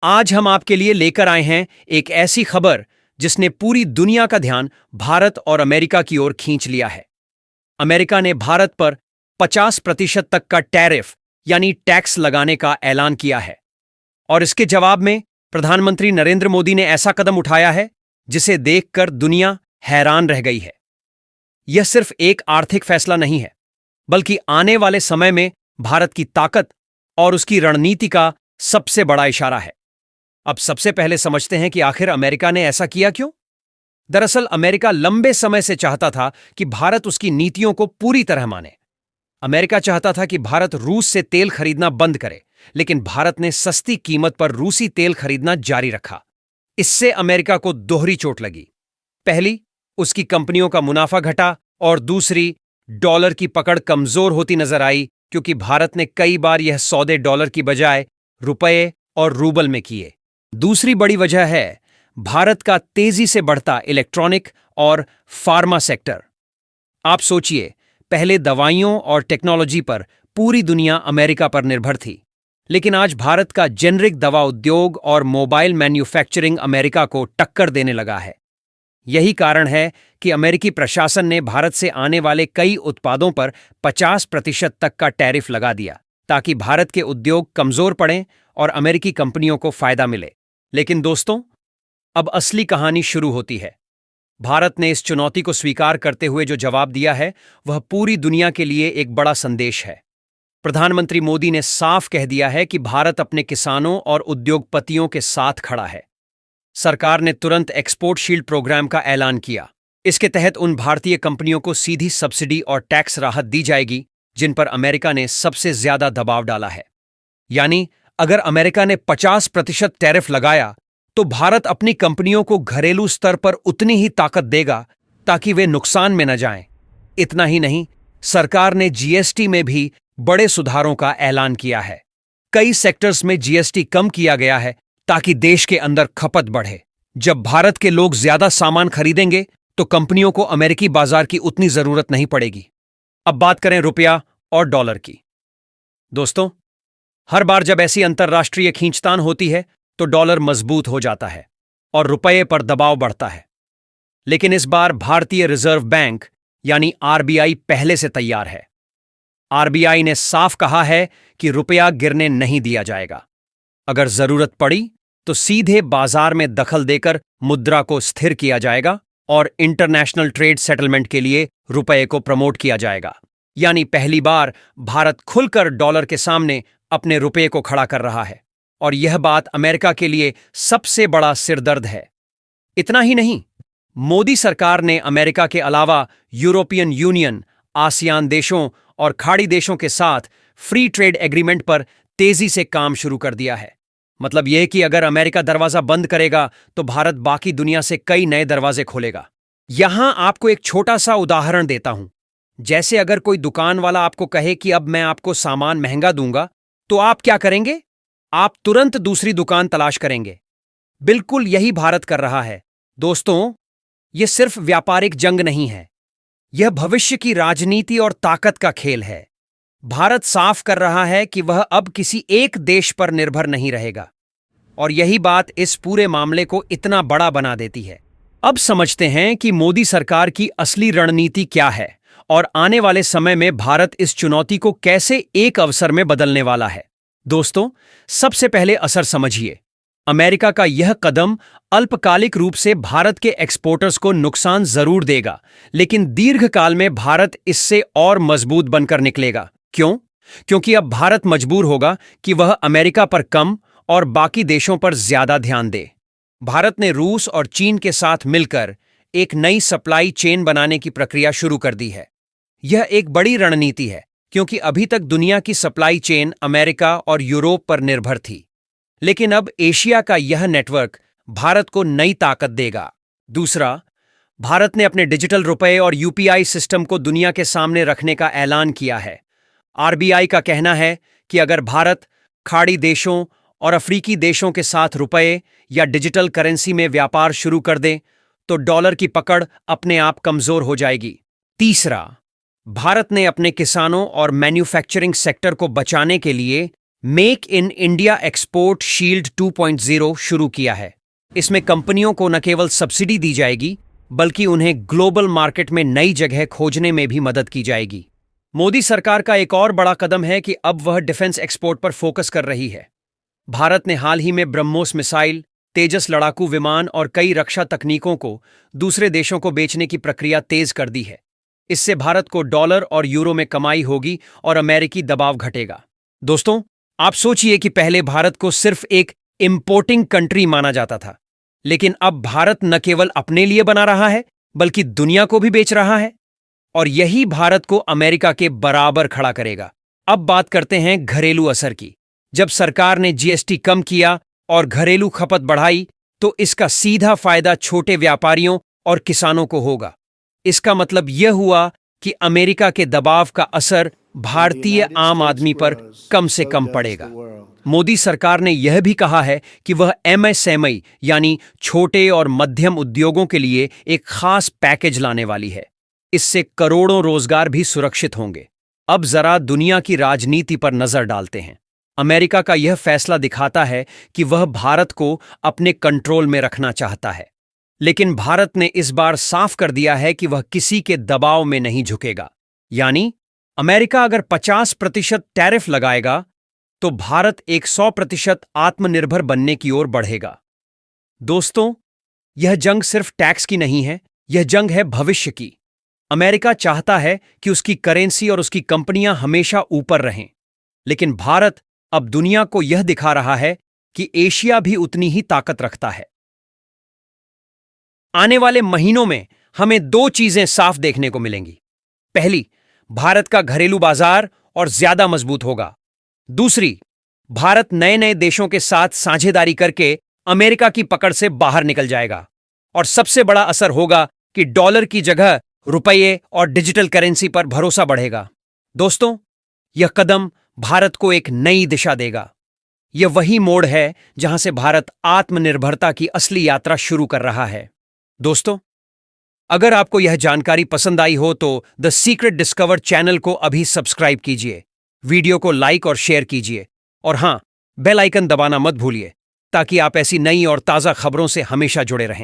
आज हम आपके लिए लेकर आए हैं एक ऐसी खबर जिसने पूरी दुनिया का ध्यान भारत और अमेरिका की ओर खींच लिया है। अमेरिका ने भारत पर 50% तक का टैरिफ यानी टैक्स लगाने का ऐलान किया है और इसके जवाब में प्रधानमंत्री नरेंद्र मोदी ने ऐसा कदम उठाया है जिसे देखकर दुनिया हैरान रह गई है। यह सिर्फ एक आर्थिक फैसला नहीं है, बल्कि आने वाले समय में भारत की ताकत और उसकी रणनीति का सबसे बड़ा इशारा है। अब सबसे पहले समझते हैं कि आखिर अमेरिका ने ऐसा किया क्यों। दरअसल अमेरिका लंबे समय से चाहता था कि भारत उसकी नीतियों को पूरी तरह माने। अमेरिका चाहता था कि भारत रूस से तेल खरीदना बंद करे, लेकिन भारत ने सस्ती कीमत पर रूसी तेल खरीदना जारी रखा। इससे अमेरिका को दोहरी चोट लगी। पहली, उसकी कंपनियों का मुनाफा घटा और दूसरी, डॉलर की पकड़ कमजोर होती नजर आई क्योंकि भारत ने कई बार यह सौदे डॉलर की बजाय रुपये और रूबल में किए। दूसरी बड़ी वजह है भारत का तेजी से बढ़ता इलेक्ट्रॉनिक और फार्मा सेक्टर। आप सोचिए, पहले दवाइयों और टेक्नोलॉजी पर पूरी दुनिया अमेरिका पर निर्भर थी, लेकिन आज भारत का जेनरिक दवा उद्योग और मोबाइल मैन्युफैक्चरिंग अमेरिका को टक्कर देने लगा है। यही कारण है कि अमेरिकी प्रशासन ने भारत से आने वाले कई उत्पादों पर 50% तक का टैरिफ लगा दिया, ताकि भारत के उद्योग कमजोर पड़ें और अमेरिकी कंपनियों को फायदा मिले। लेकिन दोस्तों, अब असली कहानी शुरू होती है। भारत ने इस चुनौती को स्वीकार करते हुए जो जवाब दिया है, वह पूरी दुनिया के लिए एक बड़ा संदेश है। प्रधानमंत्री मोदी ने साफ कह दिया है कि भारत अपने किसानों और उद्योगपतियों के साथ खड़ा है। सरकार ने तुरंत एक्सपोर्ट शील्ड प्रोग्राम का ऐलान किया। इसके तहत उन भारतीय कंपनियों को सीधी सब्सिडी और टैक्स राहत दी जाएगी जिन पर अमेरिका ने सबसे ज्यादा दबाव डाला है। यानी अगर अमेरिका ने 50% टैरिफ लगाया तो भारत अपनी कंपनियों को घरेलू स्तर पर उतनी ही ताकत देगा ताकि वे नुकसान में न जाएं। इतना ही नहीं, सरकार ने जीएसटी में भी बड़े सुधारों का ऐलान किया है। कई सेक्टर्स में जीएसटी कम किया गया है ताकि देश के अंदर खपत बढ़े। जब भारत के लोग ज्यादा सामान खरीदेंगे तो कंपनियों को अमेरिकी बाजार की उतनी जरूरत नहीं पड़ेगी। अब बात करें रुपया और डॉलर की। दोस्तों, हर बार जब ऐसी अंतर्राष्ट्रीय खींचतान होती है तो डॉलर मजबूत हो जाता है और रुपये पर दबाव बढ़ता है। लेकिन इस बार भारतीय रिजर्व बैंक यानी आरबीआई पहले से तैयार है। आरबीआई ने साफ कहा है कि रुपया गिरने नहीं दिया जाएगा। अगर जरूरत पड़ी तो सीधे बाजार में दखल देकर मुद्रा को स्थिर किया जाएगा और इंटरनेशनल ट्रेड सेटलमेंट के लिए रुपये को प्रमोट किया जाएगा। यानी पहली बार भारत खुलकर डॉलर के सामने अपने रुपये को खड़ा कर रहा है और यह बात अमेरिका के लिए सबसे बड़ा सिरदर्द है। इतना ही नहीं, मोदी सरकार ने अमेरिका के अलावा यूरोपियन यूनियन, आसियान देशों और खाड़ी देशों के साथ फ्री ट्रेड एग्रीमेंट पर तेजी से काम शुरू कर दिया है। मतलब यह कि अगर अमेरिका दरवाजा बंद करेगा तो भारत बाकी दुनिया से कई नए दरवाजे खोलेगा। यहां आपको एक छोटा सा उदाहरण देता हूं। जैसे अगर कोई दुकान वाला आपको कहे कि अब मैं आपको सामान महंगा दूंगा, तो आप क्या करेंगे? आप तुरंत दूसरी दुकान तलाश करेंगे। बिल्कुल यही भारत कर रहा है। दोस्तों, यह सिर्फ व्यापारिक जंग नहीं है, यह भविष्य की राजनीति और ताकत का खेल है। भारत साफ कर रहा है कि वह अब किसी एक देश पर निर्भर नहीं रहेगा और यही बात इस पूरे मामले को इतना बड़ा बना देती है। अब समझते हैं कि मोदी सरकार की असली रणनीति क्या है और आने वाले समय में भारत इस चुनौती को कैसे एक अवसर में बदलने वाला है। दोस्तों, सबसे पहले असर समझिए। अमेरिका का यह कदम अल्पकालिक रूप से भारत के एक्सपोर्टर्स को नुकसान जरूर देगा, लेकिन दीर्घकाल में भारत इससे और मजबूत बनकर निकलेगा। क्यों? क्योंकि अब भारत मजबूर होगा कि वह अमेरिका पर कम और बाकी देशों पर ज्यादा ध्यान दे। भारत ने रूस और चीन के साथ मिलकर एक नई सप्लाई चेन बनाने की प्रक्रिया शुरू कर दी है। यह एक बड़ी रणनीति है क्योंकि अभी तक दुनिया की सप्लाई चेन अमेरिका और यूरोप पर निर्भर थी, लेकिन अब एशिया का यह नेटवर्क भारत को नई ताकत देगा। दूसरा, भारत ने अपने डिजिटल रुपए और यूपीआई सिस्टम को दुनिया के सामने रखने का ऐलान किया है। आरबीआई का कहना है कि अगर भारत खाड़ी देशों और अफ्रीकी देशों के साथ रुपए या डिजिटल करेंसी में व्यापार शुरू कर दे तो डॉलर की पकड़ अपने आप कमजोर हो जाएगी। तीसरा, भारत ने अपने किसानों और मैन्युफैक्चरिंग सेक्टर को बचाने के लिए make in India export shield 2.0 शुरू किया है। इसमें कंपनियों को न केवल सब्सिडी दी जाएगी बल्कि उन्हें ग्लोबल मार्केट में नई जगह खोजने में भी मदद की जाएगी। मोदी सरकार का एक और बड़ा कदम है कि अब वह डिफेंस एक्सपोर्ट पर फोकस कर रही है। भारत ने हाल ही में ब्रह्मोस मिसाइल, तेजस लड़ाकू विमान और कई रक्षा तकनीकों को दूसरे देशों को बेचने की प्रक्रिया तेज कर दी है। इससे भारत को डॉलर और यूरो में कमाई होगी और अमेरिकी दबाव घटेगा। दोस्तों, आप सोचिए कि पहले भारत को सिर्फ एक इंपोर्टिंग कंट्री माना जाता था, लेकिन अब भारत न केवल अपने लिए बना रहा है बल्कि दुनिया को भी बेच रहा है, और यही भारत को अमेरिका के बराबर खड़ा करेगा। अब बात करते हैं घरेलू असर की। जब सरकार ने जीएसटी कम किया और घरेलू खपत बढ़ाई तो इसका सीधा फायदा छोटे व्यापारियों और किसानों को होगा। इसका मतलब यह हुआ कि अमेरिका के दबाव का असर भारतीय आम आदमी पर कम से कम पड़ेगा। मोदी सरकार ने यह भी कहा है कि वह एमएसएमई यानी छोटे और मध्यम उद्योगों के लिए एक खास पैकेज लाने वाली है। इससे करोड़ों रोजगार भी सुरक्षित होंगे। अब जरा दुनिया की राजनीति पर नजर डालते हैं। अमेरिका का यह फैसला दिखाता है कि वह भारत को अपने कंट्रोल में रखना चाहता है, लेकिन भारत ने इस बार साफ कर दिया है कि वह किसी के दबाव में नहीं झुकेगा। यानी अमेरिका अगर 50% टैरिफ लगाएगा तो भारत 100% आत्मनिर्भर बनने की ओर बढ़ेगा। दोस्तों, यह जंग सिर्फ टैक्स की नहीं है, यह जंग है भविष्य की। अमेरिका चाहता है कि उसकी करेंसी और उसकी कंपनियां हमेशा ऊपर रहें, लेकिन भारत अब दुनिया को यह दिखा रहा है कि एशिया भी उतनी ही ताकत रखता है। आने वाले महीनों में हमें दो चीजें साफ देखने को मिलेंगी। पहली, भारत का घरेलू बाजार और ज्यादा मजबूत होगा। दूसरी, भारत नए नए देशों के साथ साझेदारी करके अमेरिका की पकड़ से बाहर निकल जाएगा। और सबसे बड़ा असर होगा कि डॉलर की जगह रुपये और डिजिटल करेंसी पर भरोसा बढ़ेगा। दोस्तों, यह कदम भारत को एक नई दिशा देगा। यह वही मोड़ है जहां से भारत आत्मनिर्भरता की असली यात्रा शुरू कर रहा है। दोस्तों, अगर आपको यह जानकारी पसंद आई हो तो द सीक्रेट डिस्कवर चैनल को अभी सब्सक्राइब कीजिए, वीडियो को लाइक और शेयर कीजिए, और हां, बेल आइकन दबाना मत भूलिए ताकि आप ऐसी नई और ताजा खबरों से हमेशा जुड़े रहें।